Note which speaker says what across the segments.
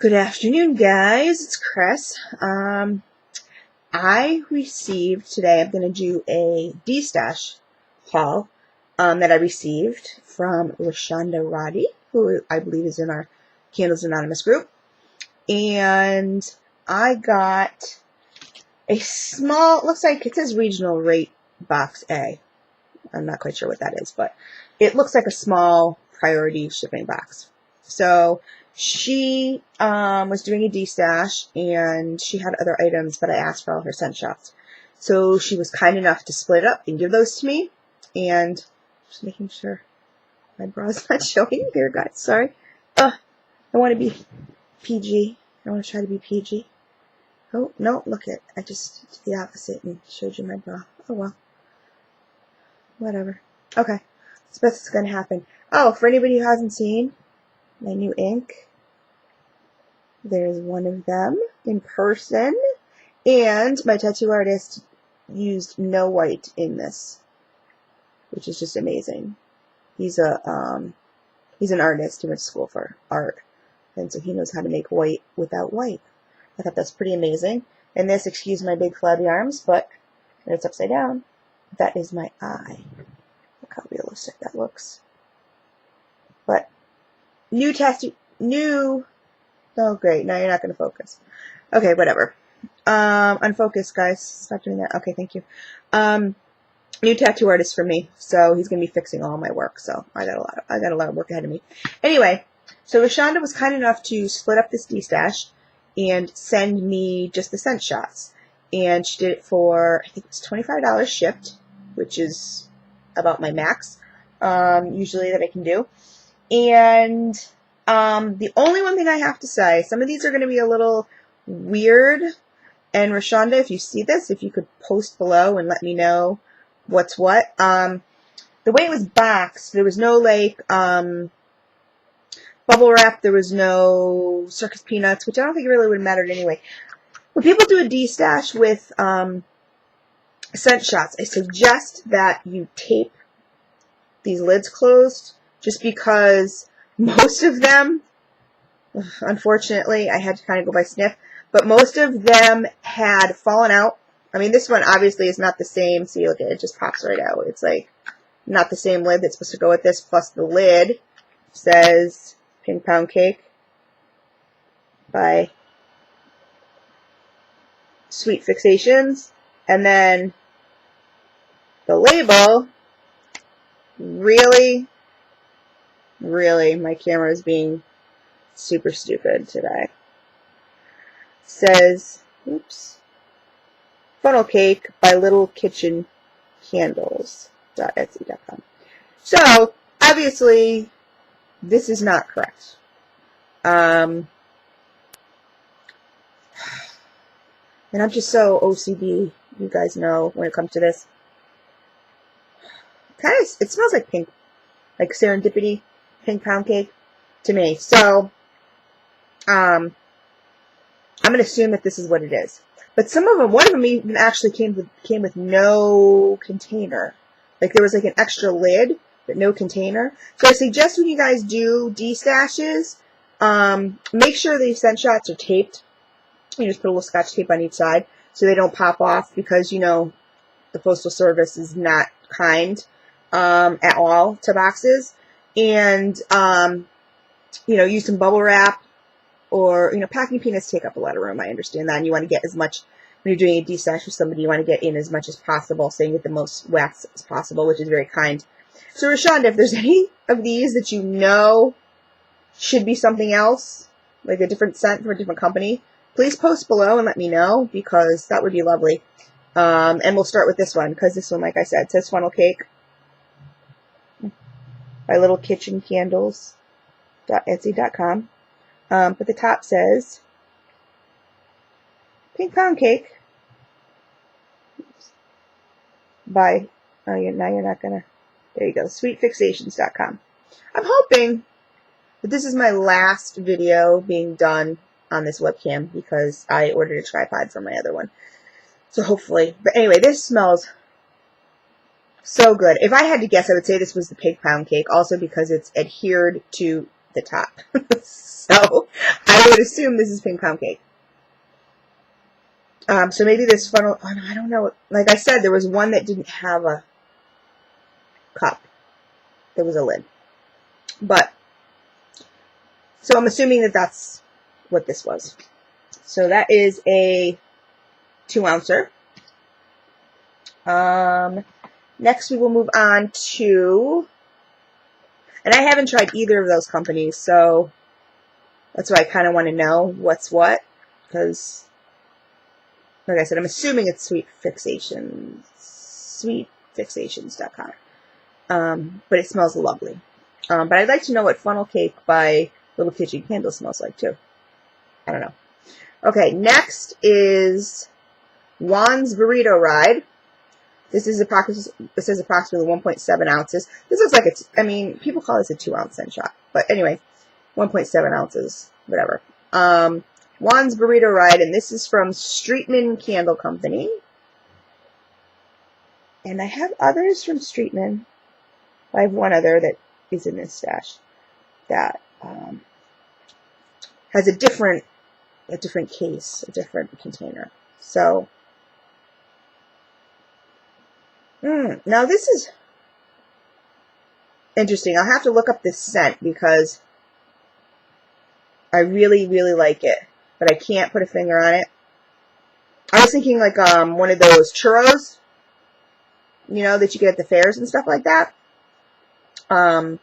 Speaker 1: Good afternoon, guys. It's Chris. I received today, I'm going to do a Destash haul that I received from Rashonda Roddy, who I believe is in our Candles Anonymous group. And I got a small, looks like it says regional rate box A. I'm not quite sure what that is, but it looks like a small priority shipping box. So she was doing a Destash, and she had other items, but I asked for all her scent shots. So she was kind enough to split up and give those to me. And just making sure my bra's not showing here, guys. Sorry. I want to be PG. I want to try to be PG. Oh, no, look it. I just did the opposite and showed you my bra. Oh, well. Whatever. Okay. That's what's going to happen. Oh, for anybody who hasn't seen my new ink, there's one of them in person, and my tattoo artist used no white in this, which is just amazing. He's an artist. He went to school for art, and so he knows how to make white without white. I thought that's pretty amazing. And this, excuse my big flabby arms, but it's upside down. That is my eye. Look how realistic that looks. But oh great, now you're not going to focus. Okay, whatever. Unfocus, guys. Stop doing that. Okay, thank you. New tattoo artist for me, so he's going to be fixing all my work, so I got a lot of work ahead of me. Anyway, so Rashonda was kind enough to split up this Destash and send me just the scent shots. And she did it for, I think it was $25 shipped, which is about my max, usually, that I can do. And the only one thing I have to say, some of these are going to be a little weird. And Rashonda, if you see this, if you could post below and let me know what's what. The way it was boxed, there was no, like, bubble wrap. There was no circus peanuts, which I don't think it really would have mattered anyway. When people do a Destash with scent shots, I suggest that you tape these lids closed, just because most of them, unfortunately, I had to kind of go by sniff, but most of them had fallen out. I mean, this one obviously is not the same. See, look at it, just pops right out. It's like not the same lid that's supposed to go with this, plus the lid says Pink Pound Cake by Sweet Fixations, and then the label, really, my camera is being super stupid today, says, oops, Funnel Cake by Little Kitchen Candles.etsy.com. So, obviously, this is not correct. And I'm just so OCD, you guys know, when it comes to this. Kind of, it smells like pink, like serendipity, pink pound cake to me. So, I'm going to assume that this is what it is. But some of them, one of them even actually came with no container. Like there was like an extra lid, but no container. So I suggest when you guys do Destashes, make sure the scent shots are taped. You just put a little scotch tape on each side so they don't pop off, because, you know, the Postal Service is not kind at all to boxes. And, you know, use some bubble wrap, or, you know, packing peanuts take up a lot of room. I understand that. And you want to get as much, when you're doing a Destash with somebody, you want to get in as much as possible so you get the most wax as possible, which is very kind. So, Rashonda, if there's any of these that you know should be something else, like a different scent from a different company, please post below and let me know, because that would be lovely. And we'll start with this one, because this one, like I said, says Funnel Cake by Little Kitchen Candles.etsy.com. But the top says Pink Pound Cake by, now you're not gonna, there you go, sweetfixations.com. I'm hoping that this is my last video being done on this webcam, because I ordered a tripod for my other one. So hopefully, but anyway, this smells so good. If I had to guess, I would say this was the Pink Pound Cake, also because it's adhered to the top. So I would assume this is pink pound cake. So maybe this funnel, oh no, I don't know. Like I said, there was one that didn't have a cup. There was a lid. But, so I'm assuming that that's what this was. So that is a 2-ouncer. Next we will move on to, and I haven't tried either of those companies, so that's why I kind of want to know what's what, because, like I said, I'm assuming it's sweetfixations.com. But it smells lovely. But I'd like to know what funnel cake by Little Kitchen Candle smells like too. I don't know. Okay, next is Juan's Burrito Ride. This is approximately 1.7 ounces. This looks like it's, I mean, people call this a 2-ounce scent shot. But anyway, 1.7 ounces, whatever. Juan's Burrito Ride, and this is from Streetman Candle Company. And I have others from Streetman. I have one other that is in this stash that has a different case, a different container. So, now this is interesting. I'll have to look up this scent because I really, really like it, but I can't put a finger on it. I was thinking like one of those churros, you know, that you get at the fairs and stuff like that. I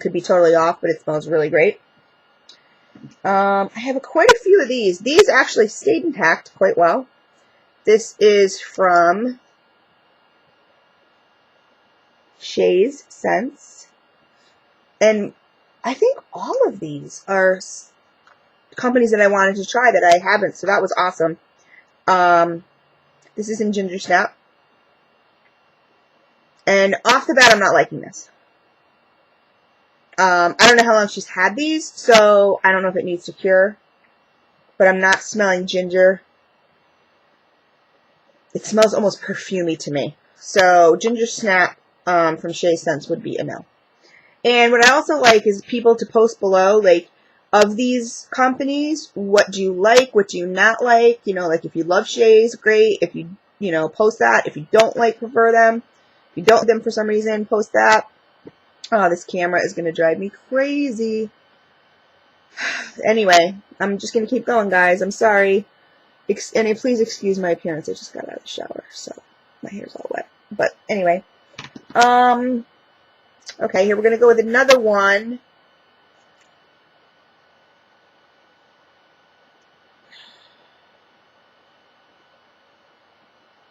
Speaker 1: could be totally off, but it smells really great. I have quite a few of these. These actually stayed intact quite well. This is from SHAYZ SCENTZ. And I think all of these are companies that I wanted to try that I haven't, so that was awesome. This is in Gingersnap. And off the bat, I'm not liking this. I don't know how long she's had these, so I don't know if it needs to cure. But I'm not smelling ginger. It smells almost perfumey to me. So Gingersnap from SHAYZ SCENTZ would be a no. And what I also like is people to post below, like, of these companies, what do you like, what do you not like? You know, like if you love SHAYZ, great. If you, you know, post that. If you don't like, prefer them. If you don't like them for some reason, post that. Oh, this camera is going to drive me crazy. Anyway, I'm just going to keep going, guys. I'm sorry. And please excuse my appearance. I just got out of the shower, so my hair's all wet. But anyway. Okay, here we're going to go with another one.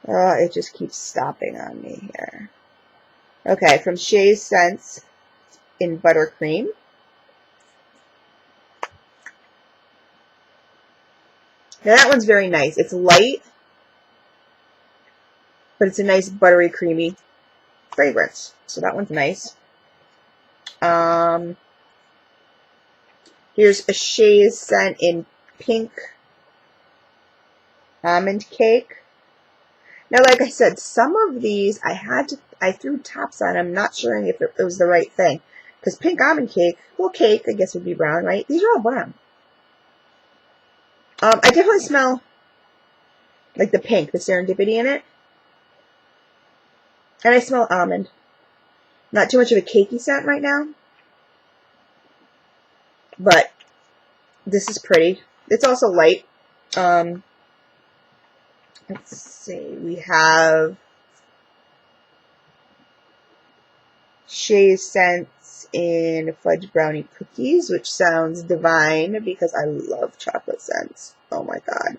Speaker 1: Oh, it just keeps stopping on me here. Okay, from SHAYZ SCENTZ in Buttercream. Now that one's very nice. It's light, but it's a nice buttery, creamy fragrance. So that one's nice. Here's a SHAYZ scent in Pink Almond Cake. Now, like I said, some of these I threw tops on. I'm not sure if it was the right thing. Because Pink Almond Cake, well, cake, I guess would be brown, right? These are all brown. I definitely smell like the pink, the serendipity in it. And I smell almond. Not too much of a cakey scent right now. But this is pretty. It's also light. Let's see. We have SHAYZ scents in Fudge Brownie Cookies, which sounds divine because I love chocolate scents. Oh my god.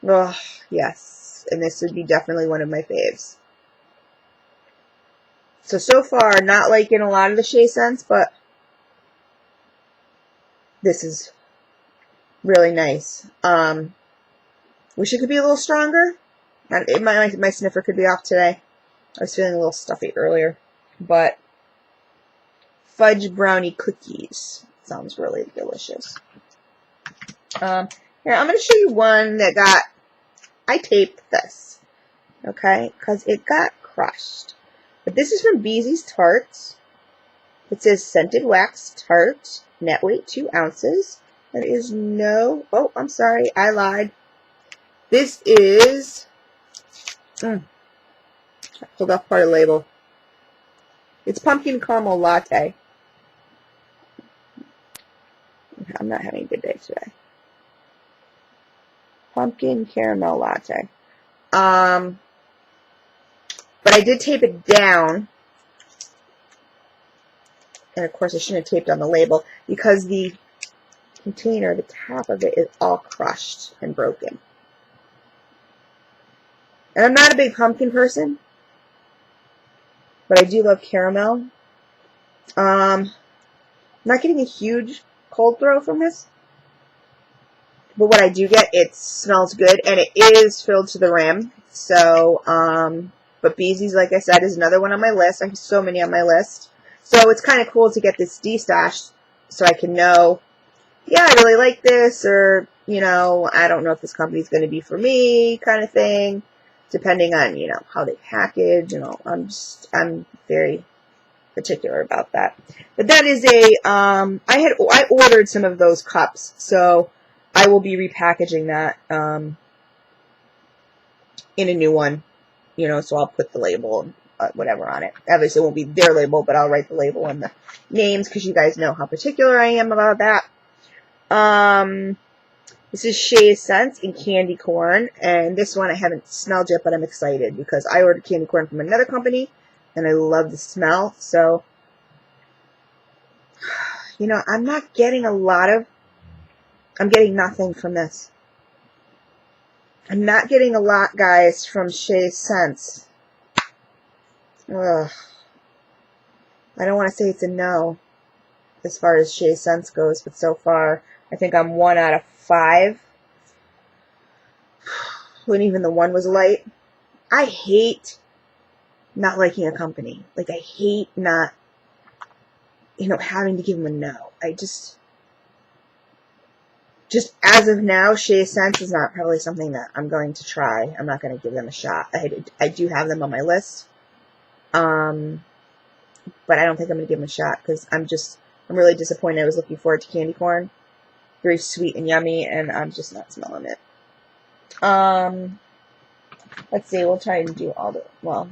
Speaker 1: Oh, yes. And this would be definitely one of my faves. So far, not liking a lot of the SHAYZ scents, but this is really nice. Wish it could be a little stronger. My sniffer could be off today. I was feeling a little stuffy earlier. But Fudge Brownie Cookies sounds really delicious. Here, I'm going to show you one that I taped this. Okay? Because it got crushed. But this is from Beezy's Tarts. It says scented wax tart, net weight 2 ounces. There is no, oh, I'm sorry, I lied. This is, I pulled off part of the label. It's pumpkin caramel latte. I'm not having a good day today. Pumpkin caramel latte. But I did tape it down. And of course I shouldn't have taped on the label because the container, the top of it is all crushed and broken. And I'm not a big pumpkin person, but I do love caramel. I'm not getting a huge cold throw from this. But what I do get, it smells good, and it is filled to the rim. So, but Beezy's, like I said, is another one on my list. I have so many on my list. So it's kind of cool to get this Destash so I can know, yeah, I really like this, or, you know, I don't know if this company's going to be for me, kind of thing, depending on, you know, how they package. You know, I'm very particular about that. But that is a, I ordered some of those cups, so I will be repackaging that in a new one, you know, so I'll put the label and whatever on it. Obviously it won't be their label, but I'll write the label and the names because you guys know how particular I am about that. This is SHAYZ SCENTZ in candy corn, and this one I haven't smelled yet, but I'm excited because I ordered candy corn from another company and I love the smell. So, you know, I'm not getting a lot of, I'm getting nothing from this. I'm not getting a lot, guys, from SHAYZ SCENTZ. Ugh. I don't want to say it's a no as far as SHAYZ SCENTZ goes, but so far I think I'm 1 out of 5. When even the 1 was light. I hate not liking a company. Like, I hate not, you know, having to give them a no. I just as of now, SHAYZ SCENTZ is not probably something that I'm going to try. I'm not going to give them a shot. I do have them on my list. But I don't think I'm going to give them a shot because I'm really disappointed. I was looking forward to candy corn. Very sweet and yummy, and I'm just not smelling it. Let's see, we'll try and do all the, well,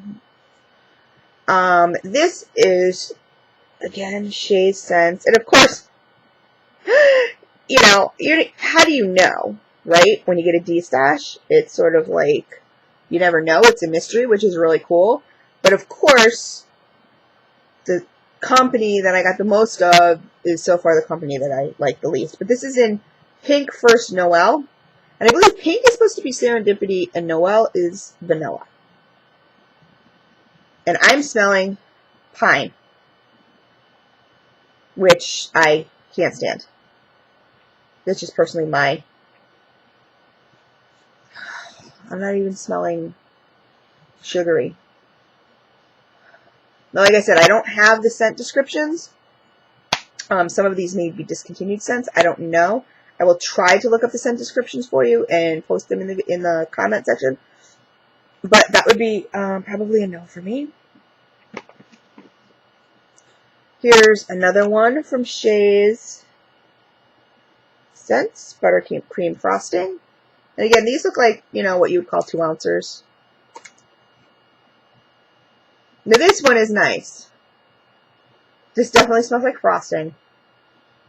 Speaker 1: this is, again, SHAYZ SCENTZ, and of course, you know, how do you know, right? When you get a Destash, it's sort of like, you never know, it's a mystery, which is really cool, but of course, the company that I got the most of is so far the company that I like the least. But this is in Pink First Noel. And I believe pink is supposed to be serendipity and Noel is vanilla. And I'm smelling pine, which I can't stand. That's just personally my... I'm not even smelling sugary. Now, like I said, I don't have the scent descriptions. Some of these may be discontinued scents. I don't know. I will try to look up the scent descriptions for you and post them in the comment section. But that would be probably a no for me. Here's another one from SHAYZ SCENTZ, Buttercream Frosting. And again, these look like, you know, what you would call 2 ounces. Now this one is nice. This definitely smells like frosting.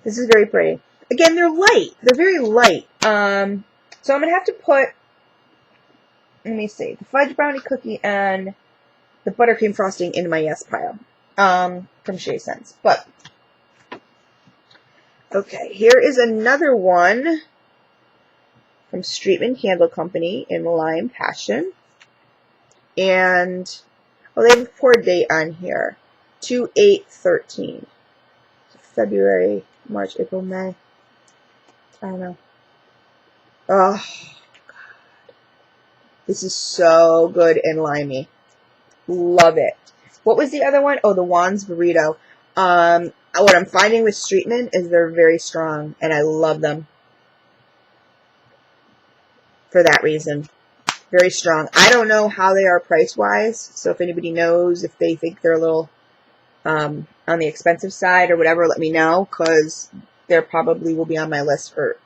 Speaker 1: This is very pretty. Again, they're light. They're very light. So I'm going to have to put, let me see, the fudge brownie cookie and the buttercream frosting in my yes pile from SHAYZ SCENTZ. But, okay, here is another one from Streetman Candle Company in Lime Passion. And, well, they have a pour date on here. 2/8/13. February, March, April, May. I don't know. Oh, God. This is so good and limey. Love it. What was the other one? Oh, the Juan's Burrito. What I'm finding with Streetman is they're very strong, and I love them for that reason. Very strong. I don't know how they are price-wise, so if anybody knows, if they think they're a little on the expensive side or whatever, let me know, because there probably will be on my list for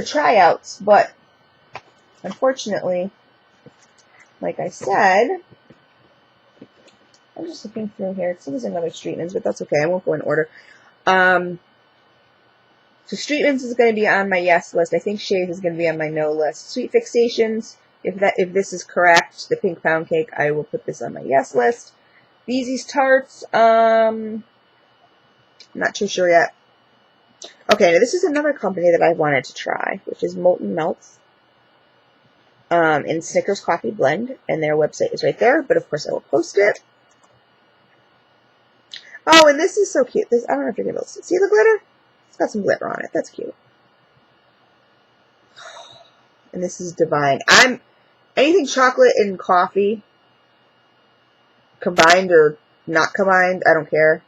Speaker 1: tryouts. But unfortunately, like I said, I'm just looking through here. It seems another Streetman's, but that's okay. I won't go in order. So Streetman's is going to be on my yes list. I think SHAYZ is going to be on my no list. Sweet Fixations, if this is correct, the pink pound cake, I will put this on my yes list. Beezy's Tarts, not too sure yet. Okay, now this is another company that I wanted to try, which is Molten Melts. In Snickers Coffee Blend, and their website is right there, but of course I will post it. Oh, and this is so cute. This, I don't know if you're going to see the glitter? It's got some glitter on it. That's cute. And this is divine. Anything chocolate and coffee, combined or not combined, I don't care.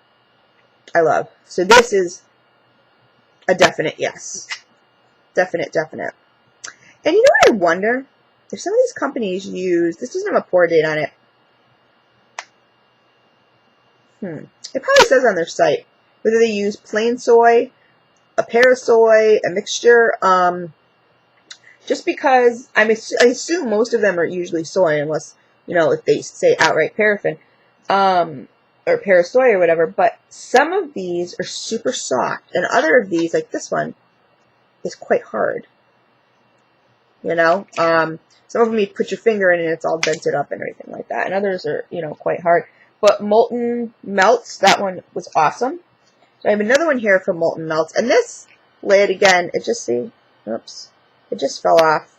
Speaker 1: I love. So this is a definite yes. Definite. And you know what I wonder? If some of these companies use, this doesn't have a pour date on it. It probably says on their site whether they use plain soy, a pear soy, a mixture. Just because I assume most of them are usually soy, unless, you know, if they say outright paraffin, or pear soy or whatever. But some of these are super soft, and other of these, like this one, is quite hard. You know, some of them you put your finger in and it's all dented up and everything like that, and others are, you know, quite hard. But Molten Melts, that one was awesome. So I have another one here from Molten Melts, and this lid again, it just it just fell off.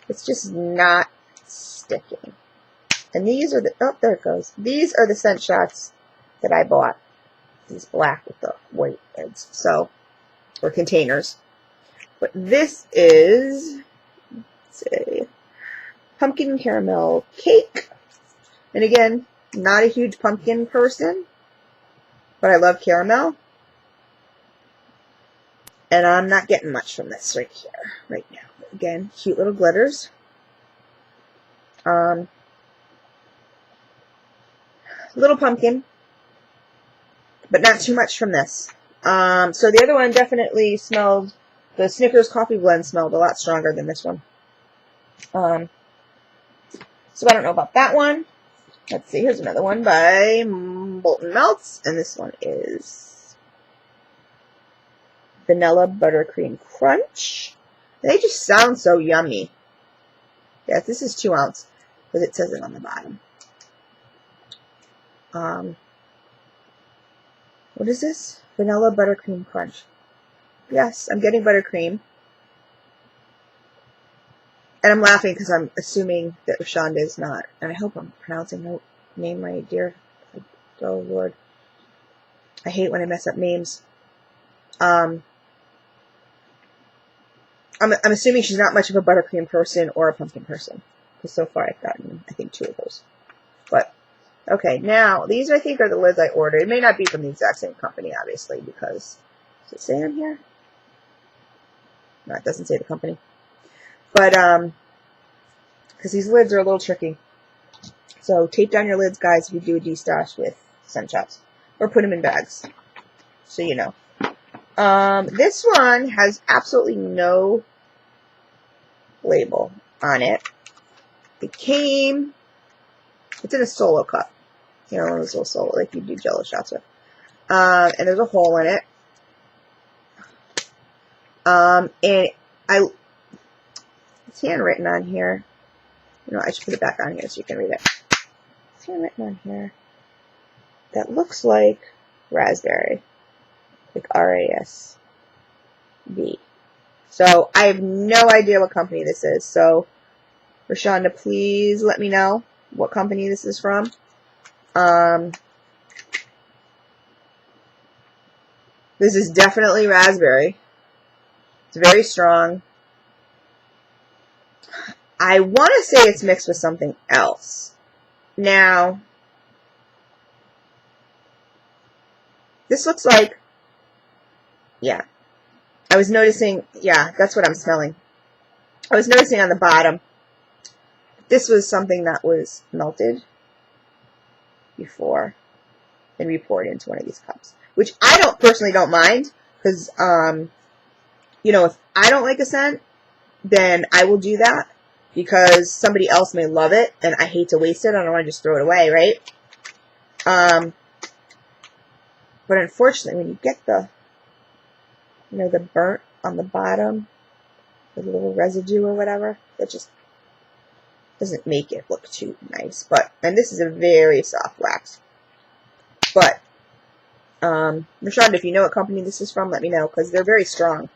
Speaker 1: It's just not sticking. And these are the, oh, there it goes. These are the scent shots that I bought. These black with the white heads, so, or containers. But this is, let's see, pumpkin caramel cake. And again, not a huge pumpkin person, but I love caramel. And I'm not getting much from this right here, right now. But again, cute little glitters. Little pumpkin, but not too much from this. So the other one definitely smelled, the Snickers Coffee Blend smelled a lot stronger than this one. So I don't know about that one. Let's see, here's another one by Molten Melts, and this one is Vanilla Buttercream Crunch. They just sound so yummy. Yeah, this is 2 ounce, because it says it on the bottom. What is this? Vanilla Buttercream Crunch. Yes, I'm getting buttercream. And I'm laughing because I'm assuming that Rashonda is not. And I hope I'm pronouncing the name right, dear. Oh, Lord. I hate when I mess up names. I'm assuming she's not much of a buttercream person or a pumpkin person. Because so far I've gotten, I think, 2 of those. But, okay, now, these I think are the lids I ordered. It may not be from the exact same company, obviously, because, does it say on here? No, it doesn't say the company. But, because these lids are a little tricky. So, tape down your lids, guys, if you do a Destash with scent shots. Or put them in bags. So you know. This one has absolutely no label on it. It came, it's in a solo cup. You know, one of those little solo, like you do Jello shots with. And there's a hole in it. And it's handwritten on here. You know, I should put it back on here so you can read it. It's handwritten on here. That looks like raspberry. Like R-A-S-B. So, I have no idea what company this is. So, Rashonda, please let me know what company this is from. This is definitely raspberry. It's very strong. I want to say it's mixed with something else. Now, this looks like, yeah. I was noticing, yeah, that's what I'm smelling. I was noticing on the bottom, this was something that was melted before. and re-pour it into one of these cups. Which I personally don't mind, because, you know, if I don't like a scent, then I will do that, because somebody else may love it, and I hate to waste it. I don't want to just throw it away, right? But unfortunately, when you get the, you know, the burnt on the bottom, the little residue or whatever, that just doesn't make it look too nice. But, and this is a very soft wax. But, Rashonda, if you know what company this is from, let me know, because they're very strong.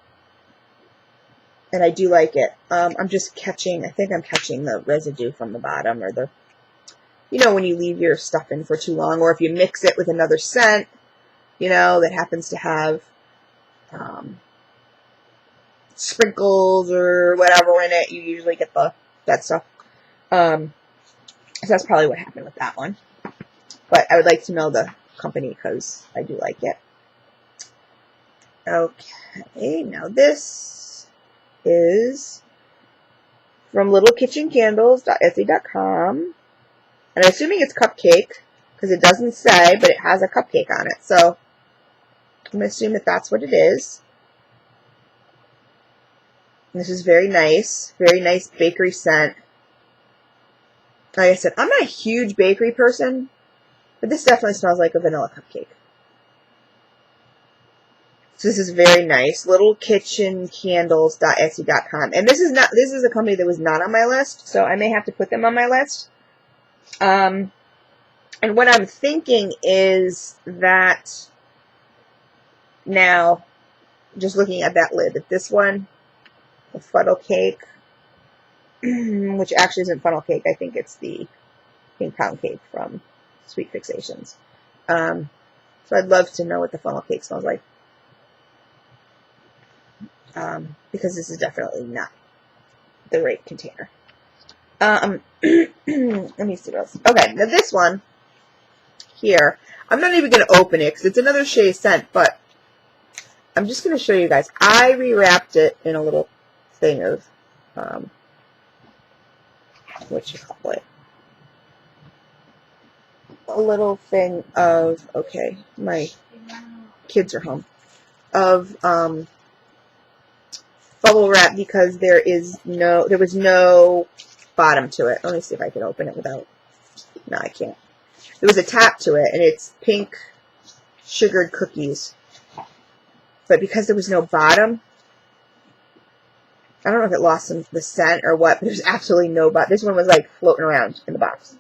Speaker 1: And I do like it. I'm just catching, I think I'm catching the residue from the bottom, or the, you know, when you leave your stuff in for too long, or if you mix it with another scent, you know, that happens to have sprinkles or whatever in it, you usually get that stuff. So that's probably what happened with that one. But I would like to know the company, because I do like it. Okay, now this is from littlekitchencandles.etsy.com. And I'm assuming it's cupcake, because it doesn't say, but it has a cupcake on it. So I'm going to assume that that's what it is. And this is very nice bakery scent. Like I said, I'm not a huge bakery person, but this definitely smells like a vanilla cupcake. So this is very nice. littlekitchencandles.etsy.com. And this is a company that was not on my list, so I may have to put them on my list. And what I'm thinking is that now, just looking at that lid, that this one, the funnel cake, which actually isn't funnel cake, I think it's the pink pound cake from Sweet Fixations. So I'd love to know what the funnel cake smells like. Because this is definitely not the right container. Let me see what else. Okay, now this one here, I'm not even going to open it because it's another SHAYZ scent, but I'm just going to show you guys. I rewrapped it in a little thing of, what you call it? A little thing of, okay, my kids are home, of bubble wrap, because there was no bottom to it. Let me see if I can open it without, no, I can't. There was a top to it, and it's pink sugared cookies. But because there was no bottom, I don't know if it lost the scent or what, but there's absolutely no bottom. This one was like floating around in the box.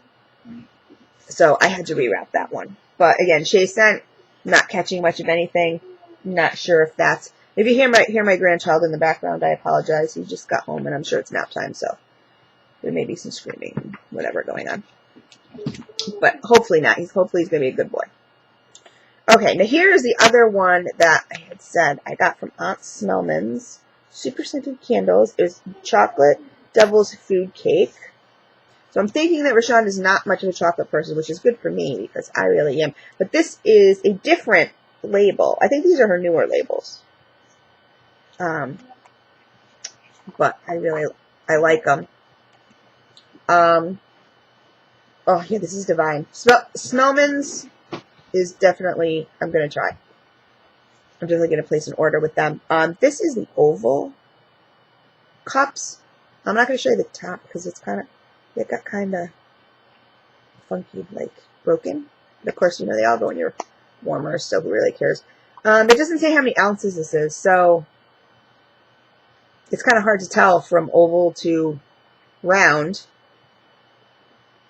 Speaker 1: So I had to rewrap that one. But again, SHAYZ scent, not catching much of anything. Not sure if that's, if you hear my grandchild in the background, I apologize. He just got home, and I'm sure it's nap time, so there may be some screaming, whatever going on. But hopefully not. Hopefully he's going to be a good boy. Okay, now here's the other one that I had said I got from Aunt Smellman's. Super scented candles. It was chocolate devil's food cake. So I'm thinking that Rashawn is not much of a chocolate person, which is good for me because I really am. But this is a different label. I think these are her newer labels. But I like them. Oh yeah, this is divine. Smellman's is definitely, I'm going to try. I'm definitely going to place an order with them. This is the oval cups. I'm not going to show you the top because it's kind of, it got kind of funky, like broken. But of course, you know, they all go in your warmer, so who really cares? It doesn't say how many ounces this is, so it's kind of hard to tell from oval to round.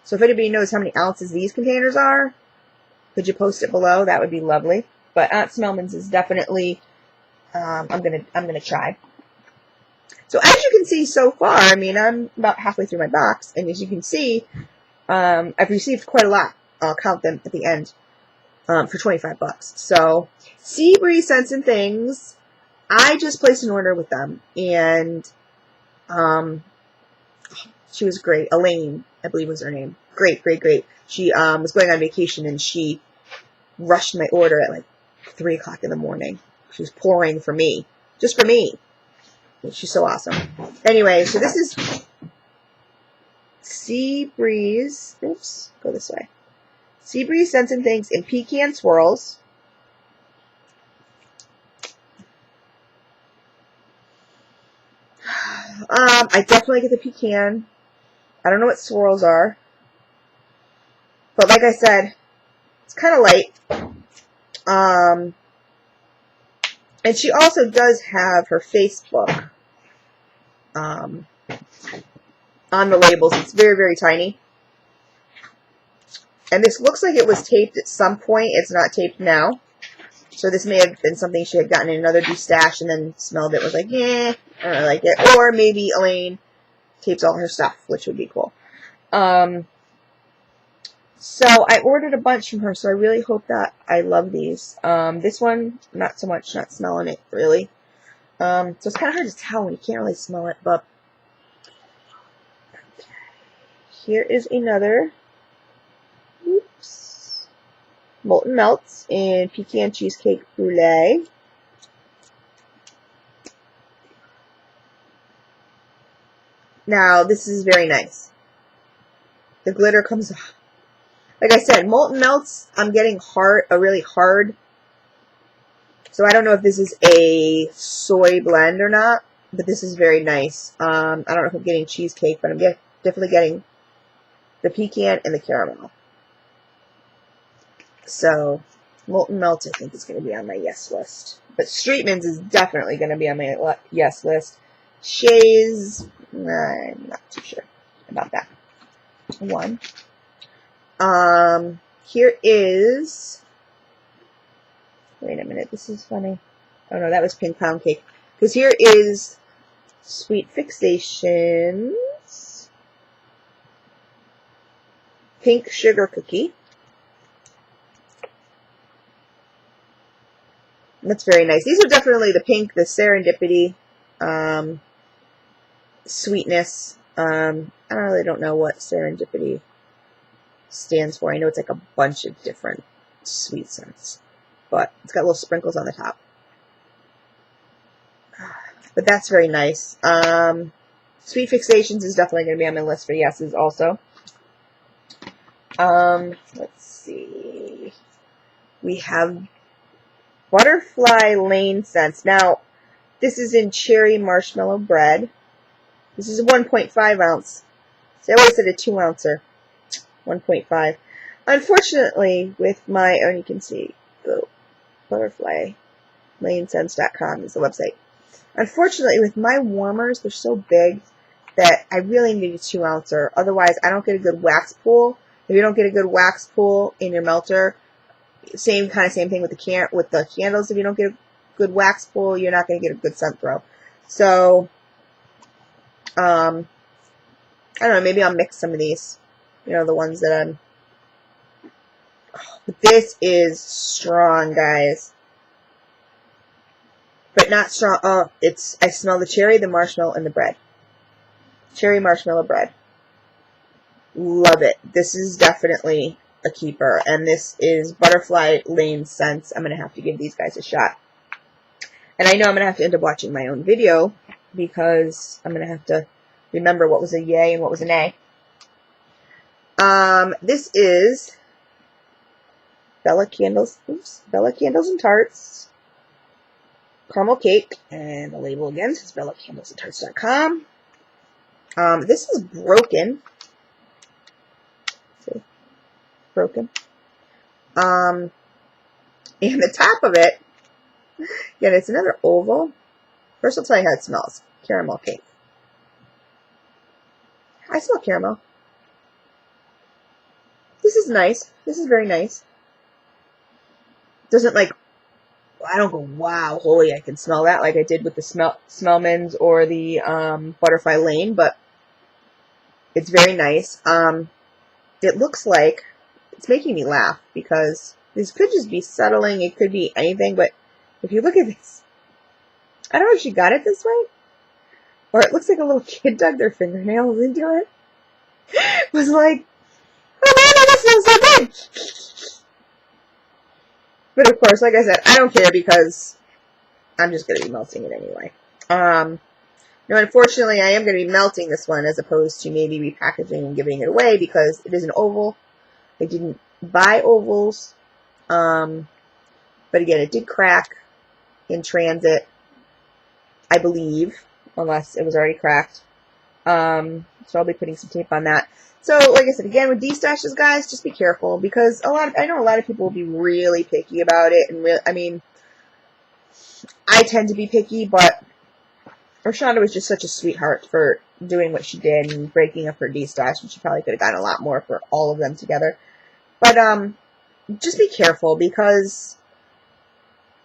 Speaker 1: So if anybody knows how many ounces these containers are, could you post it below? That would be lovely. But Aunt Smellman's is definitely, I'm gonna try. So as you can see so far, I mean, I'm about halfway through my box, and as you can see, I've received quite a lot. I'll count them at the end, for 25 bucks. So, Seabreeze Scents and Things, I just placed an order with them, and, she was great. Elaine, I believe was her name. Great. She, was going on vacation, and she rushed my order at like 3 o'clock in the morning. She was pouring for me. Just for me. She's so awesome. Anyway, so this is Seabreeze. Oops, go this way. Sea Breeze Scents and Things in Pecan Swirls. I definitely get the pecan. I don't know what swirls are. But like I said, it's kind of light. And she also does have her Facebook on the labels. It's very, very tiny. And this looks like it was taped at some point. It's not taped now. So this may have been something she had gotten in another Destash and then smelled it, was like, eh, I don't really like it. Or maybe Elaine tapes all her stuff, which would be cool. So I ordered a bunch from her, so I really hope that I love these. This one, not so much, not smelling it, really. So it's kind of hard to tell when you can't really smell it, but okay. Here is another, oops, Molten Melts in Pecan Cheesecake Brulee. Now, this is very nice. The glitter comes off. Like I said, Molten Melts, I'm getting really hard. So I don't know if this is a soy blend or not, but this is very nice. I don't know if I'm getting cheesecake, but I'm definitely getting the pecan and the caramel. So, Molten Melt, I think, is going to be on my yes list. But Streetman's is definitely going to be on my yes list. SHAYZ, I'm not too sure about that one. Here is, wait a minute, this is funny. Oh no, that was Pink Pound Cake. Because here is Sweet Fixations Pink Sugar Cookie. That's very nice. These are definitely the pink, the serendipity, sweetness. I really don't know what serendipity stands for. I know it's like a bunch of different sweet scents, but it's got little sprinkles on the top. But that's very nice. Sweet Fixations is definitely going to be on my list for yeses also. Let's see. We have Butterfly Lane Scents. Now, this is in Cherry Marshmallow Bread. This is a 1.5 ounce. So I always said a 2 ouncer. 1.5. Unfortunately, with my, oh, you can see, the butterflylanescents.com is the website. Unfortunately, with my warmers, they're so big that I really need a 2 ouncer. Otherwise, I don't get a good wax pool. If you don't get a good wax pool in your melter, same thing with the candles. If you don't get a good wax pool, you're not going to get a good scent throw. So, I don't know, maybe I'll mix some of these. You know, the ones that I'm... Oh, but this is strong, guys. But not strong. Oh, I smell the cherry, the marshmallow, and the bread. Cherry marshmallow bread. Love it. This is definitely a keeper. And this is Butterfly Lane Scents. I'm going to have to give these guys a shot. And I know I'm going to have to end up watching my own video because I'm going to have to remember what was a yay and what was an A. This is Bella Candles and Tarts Caramel Cake, and the label again says BellaCandlesandTarts.com. This is Broken. See? Broken. And the top of it, again, it's another oval. First I'll tell you how it smells. Caramel cake. I smell caramel. This is nice. This is very nice. Doesn't like, I don't go, wow, holy, I can smell that like I did with the Smellmans or the Butterfly Lane, but it's very nice. It looks like, it's making me laugh because this could just be settling, it could be anything, but if you look at this, I don't know if she got it this way, or it looks like a little kid dug their fingernails into it. It was like, oh man, that smells so good! But of course, like I said, I don't care because I'm just going to be melting it anyway. Now, unfortunately, I am going to be melting this one as opposed to maybe repackaging and giving it away because it is an oval. I didn't buy ovals, but again, it did crack in transit, I believe, unless it was already cracked. So I'll be putting some tape on that. So, like I said, again, with Destashes, guys, just be careful, because I know a lot of people will be really picky about it, and I mean, I tend to be picky, but Rashonda was just such a sweetheart for doing what she did and breaking up her Destash, and she probably could have gotten a lot more for all of them together. But, just be careful, because,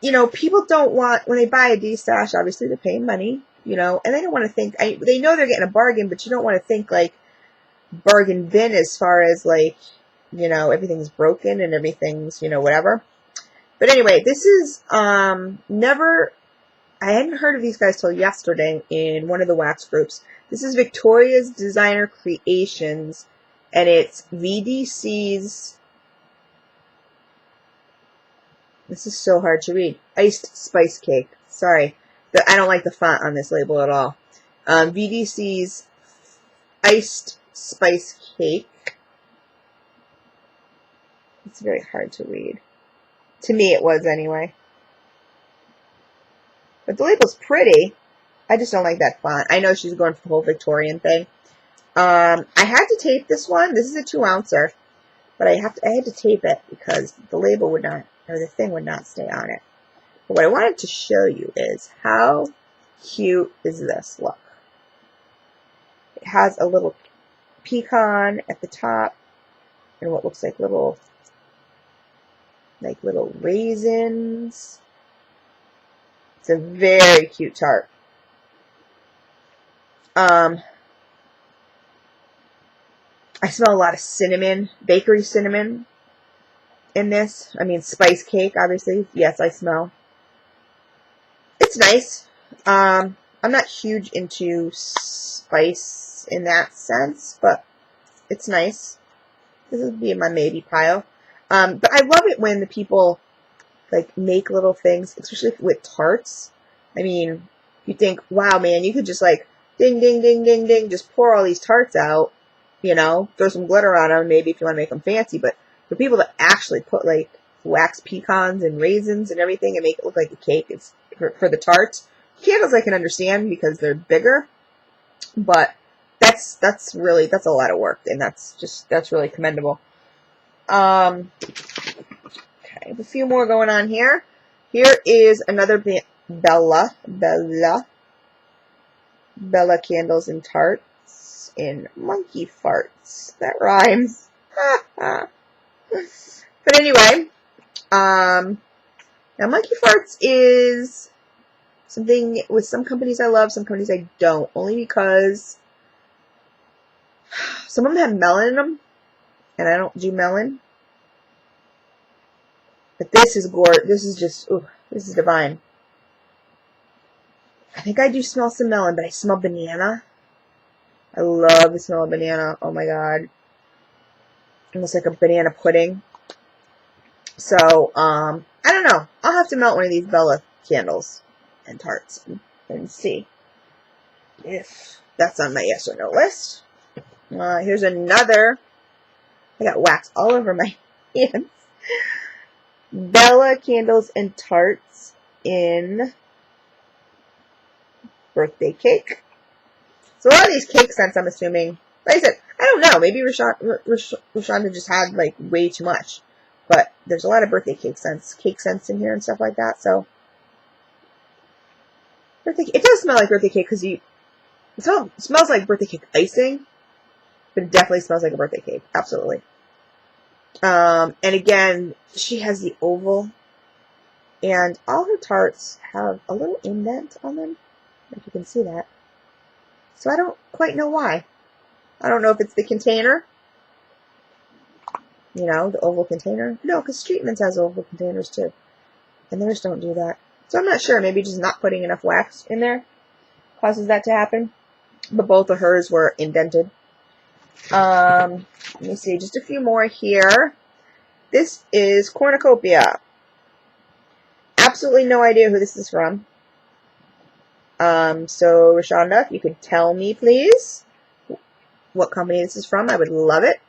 Speaker 1: you know, people don't want, when they buy a Destash, obviously they're paying money, you know, and they don't want to think, they know they're getting a bargain, but you don't want to think, like, bargain bin as far as, like, you know, everything's broken and everything's, you know, whatever. But anyway, this is, I hadn't heard of these guys till yesterday in one of the wax groups. This is Victoria's Designer Creations, and it's VDC's, this is so hard to read, Iced Spice Cake. Sorry, I don't like the font on this label at all. VDC's Iced Spice Cake. It's very hard to read. To me it was, anyway. But the label's pretty. I just don't like that font. I know she's going for the whole Victorian thing. I had to tape this one. This is a 2-ouncer. But I had to tape it because the label would not, or the thing would not stay on it. But what I wanted to show you is how cute is this. Look. It has a little pecan at the top. And what looks like little raisins. It's a very cute tart. I smell a lot of cinnamon, bakery cinnamon in this. I mean, spice cake, obviously. Yes, I smell. It's nice. I'm not huge into spice in that sense, but it's nice. This would be in my maybe pile. But I love it when the people like make little things, especially with tarts. I mean, you think, wow, man, you could just like ding, ding, ding, ding, ding, just pour all these tarts out, you know, throw some glitter on them, maybe if you want to make them fancy. But for people that actually put like wax pecans and raisins and everything and make it look like a cake, it's for the tarts. Candles I can understand because they're bigger, but that's a lot of work, and that's really commendable. Okay, a few more going on here. Here is another Bella candles and tarts in monkey farts. That rhymes. But anyway, now monkey farts is something with some companies I love, some companies I don't, only because some of them have melon in them, and I don't do melon. But this is gorgeous. This is just, ooh, this is divine. I think I do smell some melon, but I smell banana. I love the smell of banana. Oh my god. Almost like a banana pudding. So, I don't know. I'll have to melt one of these Bella candles and tarts and see if that's on my yes or no list. Here's another. I got wax all over my hands. Bella candles and tarts in birthday cake. So a lot of these cake scents, I'm assuming, like I said, I don't know, maybe Rashonda just had like way too much, but there's a lot of birthday cake scents in here and stuff like that. So it does smell like birthday cake because it smells like birthday cake icing, but it definitely smells like a birthday cake, absolutely. And again, she has the oval, and all her tarts have a little indent on them, if you can see that. So I don't quite know why. I don't know if it's the container, you know, the oval container. No, because Streetman's has oval containers too, and theirs don't do that. So I'm not sure. Maybe just not putting enough wax in there causes that to happen. But both of hers were indented. Let me see, just a few more here. This is Cornucopia. Absolutely no idea who this is from. So Rashonda, if you could tell me, please, what company this is from, I would love it.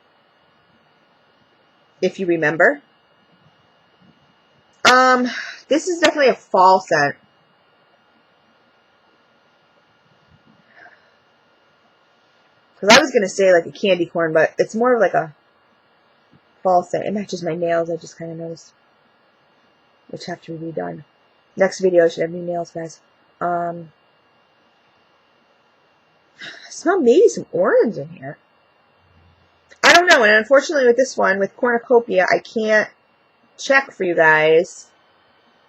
Speaker 1: if you remember. This is definitely a fall scent. Because I was going to say like a candy corn, but it's more of like a fall scent. It matches my nails, I just kind of noticed. Which have to be redone. Next video I should have new nails, guys. I smell maybe some orange in here. I don't know, and unfortunately with this one, with Cornucopia, I can't check for you guys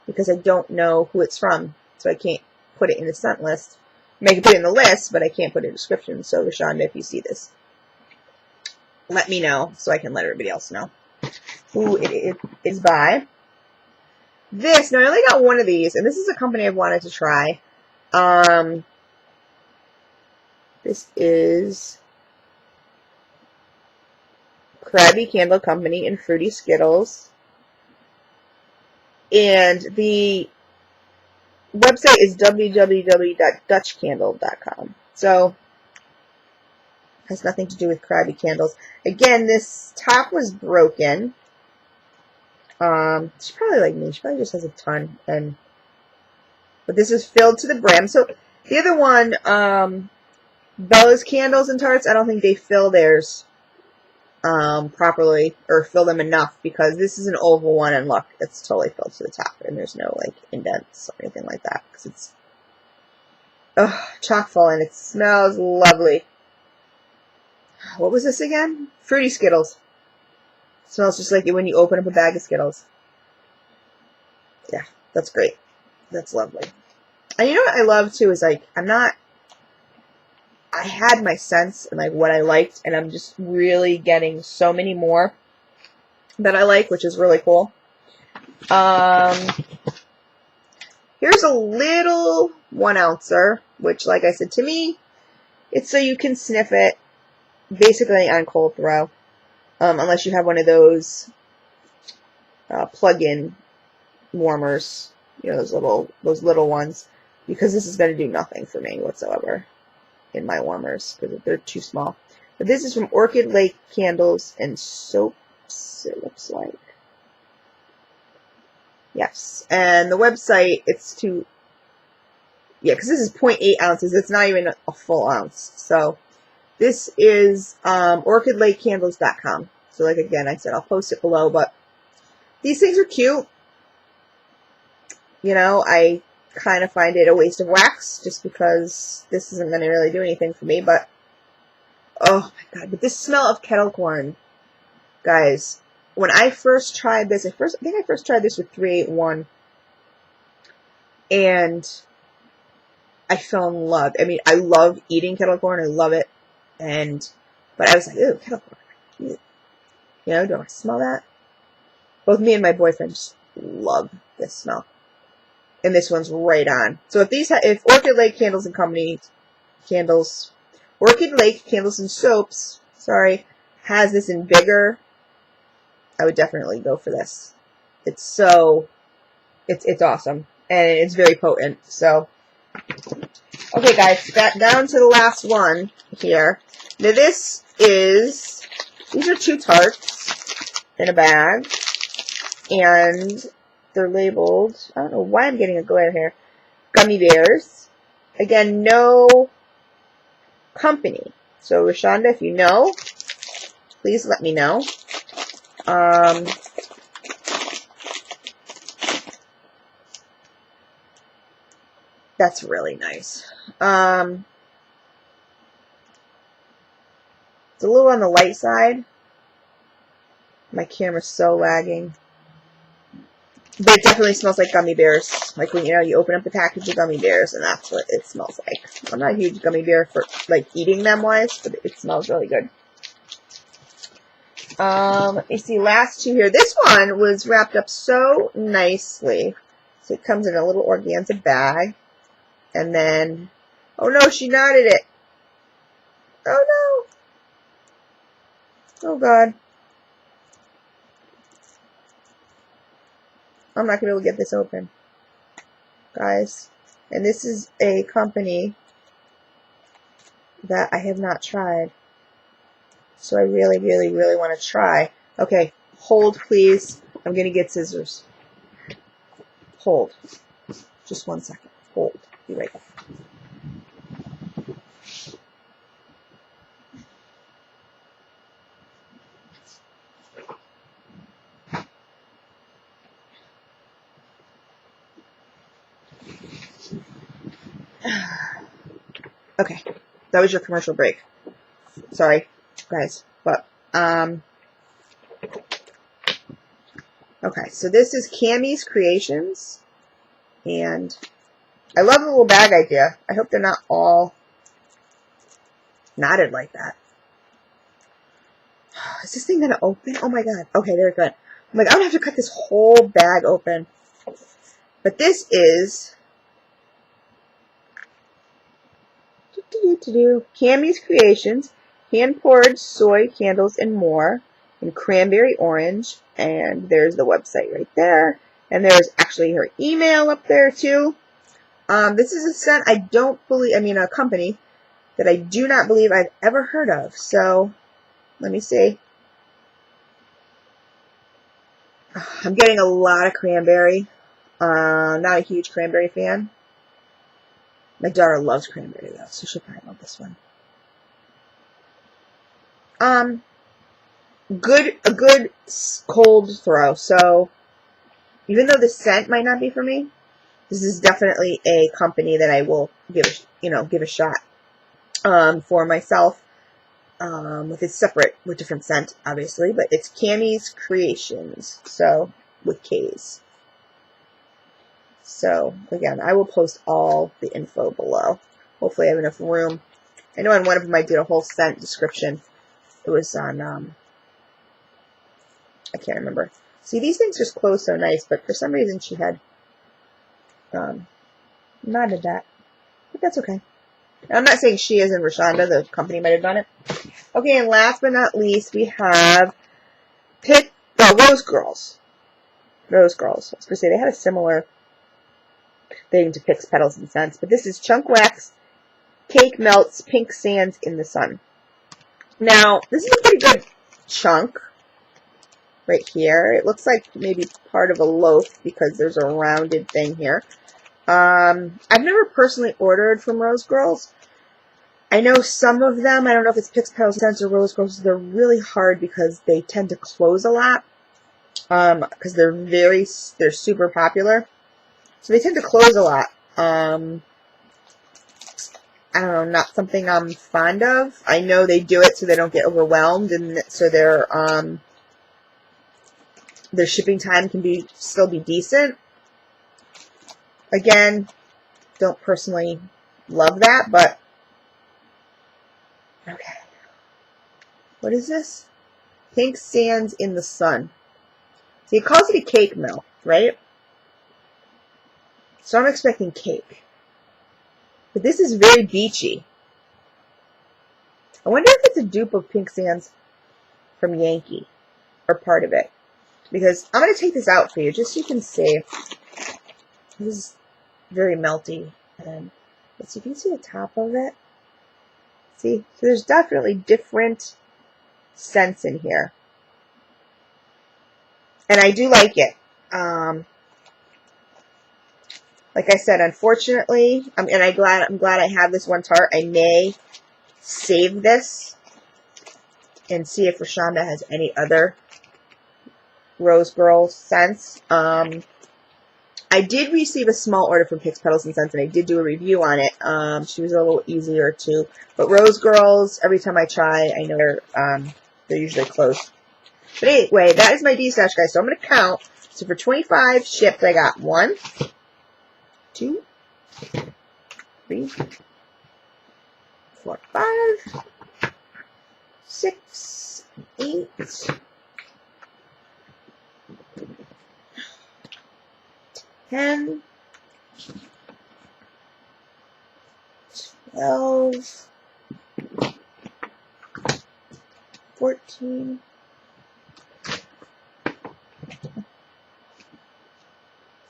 Speaker 1: because I don't know who it's from. So I can't put it in the scent list. I can put it in the list, but I can't put it in the description. So, Rashonda, if you see this, let me know so I can let everybody else know who it is by. This, now I only got one of these, and this is a company I've wanted to try. This is Krabby Candle Company and Fruity Skittles. And the website is www.dutchcandle.com. So, has nothing to do with Krabby Candles. Again, this top was broken. She's probably like me. She probably just has a ton. But this is filled to the brim. So, the other one, Bella's Candles and Tarts, I don't think they fill theirs properly or fill them enough because this is an oval one and look, it's totally filled to the top and there's no like indents or anything like that because it's chock full and it smells lovely. What was this again? Fruity Skittles. It smells just like it when you open up a bag of Skittles. Yeah, that's great. That's lovely. And you know what I love too is like I had my scents and like what I liked, and I'm just really getting so many more that I like, which is really cool. Here's a little 1 ouncer, which, like I said, to me, it's so you can sniff it basically on cold throw, unless you have one of those plug-in warmers, you know, those little ones, because this is going to do nothing for me whatsoever in my warmers because they're too small. But this is from Orchid Lake Candles and Soaps, it looks like. Yes. And the website, it's to, yeah, because this is 0.8 ounces. It's not even a full ounce. So this is orchidlakecandles.com. So like again, I said, I'll post it below, but these things are cute. You know, I kind of find it a waste of wax just because this isn't going to really do anything for me, but oh my god, but this smell of kettle corn, guys, when I first tried this, I think I first tried this with 381 and I fell in love. I mean, I love eating kettle corn, I love it, but I was like, ew, kettle corn, you know, do I smell that? Both me and my boyfriend just love this smell. And this one's right on. So if Orchid Lake Candles and Company Orchid Lake Candles and Soaps, sorry, has this in bigger, I would definitely go for this. It's awesome. And it's very potent. So, okay guys, down to the last one here. Now these are 2 tarts in a bag. And they're labeled, I don't know why I'm getting a glare here, gummy bears. Again, no company. So, Rashonda, if you know, please let me know. That's really nice. It's a little on the light side. My camera's so lagging. But it definitely smells like gummy bears. Like when, you know, you open up the package of gummy bears, and that's what it smells like. I'm not a huge gummy bear for, like, eating them wise, but it smells really good. Let me see, last 2 here. This one was wrapped up so nicely. So it comes in a little organza bag. And then, oh no, she knotted it. Oh no. Oh god. I'm not going to be able to get this open, guys. And this is a company that I have not tried. So I really, really, really want to try. Okay, Hold, please. I'm going to get scissors. Hold. Just 1 second. Hold. Be right back. Okay. That was your commercial break. Sorry, guys. But, okay. So this is Cammy's Creations. And I love the little bag idea. I hope they're not all knotted like that. Is this thing going to open? Oh my god. Okay, there it goes. I'm like, I would have to cut this whole bag open. But this is Cammy's Creations, hand-poured soy candles and more in cranberry orange. And there's the website right there. And there's actually her email up there too. This is a scent I don't believe, a company that I do not believe I've ever heard of. So, let me see. I'm getting a lot of cranberry. Not a huge cranberry fan. My daughter loves cranberry though, so she'll probably love this one. A good cold throw. So, even though the scent might not be for me, this is definitely a company that I will give a shot. For myself. It's separate with different scent, obviously, but it's Cammy's Creations, so with K's. So again, I will post all the info below. Hopefully, I have enough room. I know on one of them I did a whole scent description. It was on I can't remember. See, these things just close so nice, but for some reason she had knotted that, but that's okay. I'm not saying she is in Rashonda. The company might have done it. Okay, and last but not least, we have Rose Girls. Rose Girls. I was going to say, they had a similar thing to Picks, Petals, and Scents. But this is Chunk Wax, Cake Melts, Pink Sands in the Sun. Now, this is a pretty good chunk right here. It looks like maybe part of a loaf because there's a rounded thing here. I've never personally ordered from Rose Girls. I know some of them, I don't know if it's Picks, Petals, Scents, or Rose Girls, they're really hard because they tend to close a lot. Because they're super popular. So they tend to close a lot. I don't know, not something I'm fond of. I know they do it so they don't get overwhelmed, and so their shipping time can still be decent. Again, don't personally love that, but okay. What is this? Pink Sands in the Sun. See, it calls it a cake melt, right? So I'm expecting cake. But this is very beachy. I wonder if it's a dupe of Pink Sands from Yankee, or part of it. Because I'm going to take this out for you, just so you can see. This is very melty. And let's see if you can see the top of it. See? So there's definitely different scents in here. And I do like it. Like I said, unfortunately, I'm glad I have this one tart. I may save this and see if Rashonda has any other Rose Girl scents. I did receive a small order from Picks, Petals, and Scents, and I did do a review on it. She was a little easier too. But Rose Girls, every time I try, I know they're usually closed. But anyway, that is my Destash, guys. So I'm going to count. So for 25 shipped, I got 1, 2, 3, 4, 5, 6, 8, 10, 12, 14,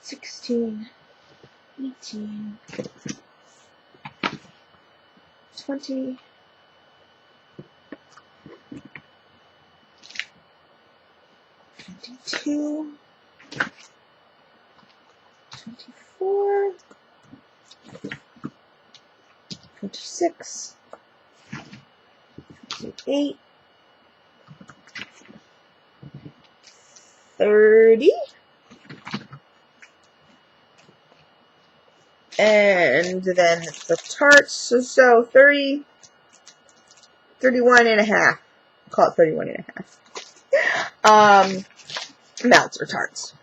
Speaker 1: 16, 18, 20, 21, 22, 24, 26, 28, 30, and then the tarts, so 30, 31 and a half. Call it 31 and a half. Melts or tarts.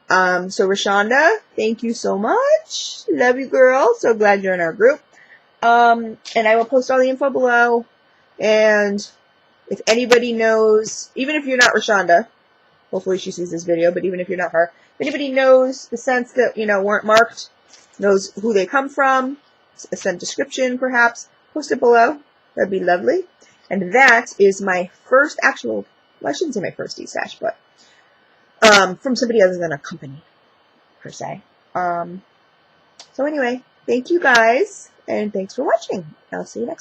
Speaker 1: So Rashonda, thank you so much. Love you, girl. So glad you're in our group. And I will post all the info below. And if anybody knows, even if you're not Rashonda, hopefully she sees this video, but even if you're not her, if anybody knows the scents that, weren't marked, knows who they come from, a scent description perhaps, post it below. That'd be lovely. And that is my first actual, well, I shouldn't say my first Destash, but from somebody other than a company, per se. So anyway, thank you guys, and thanks for watching. I'll see you next time.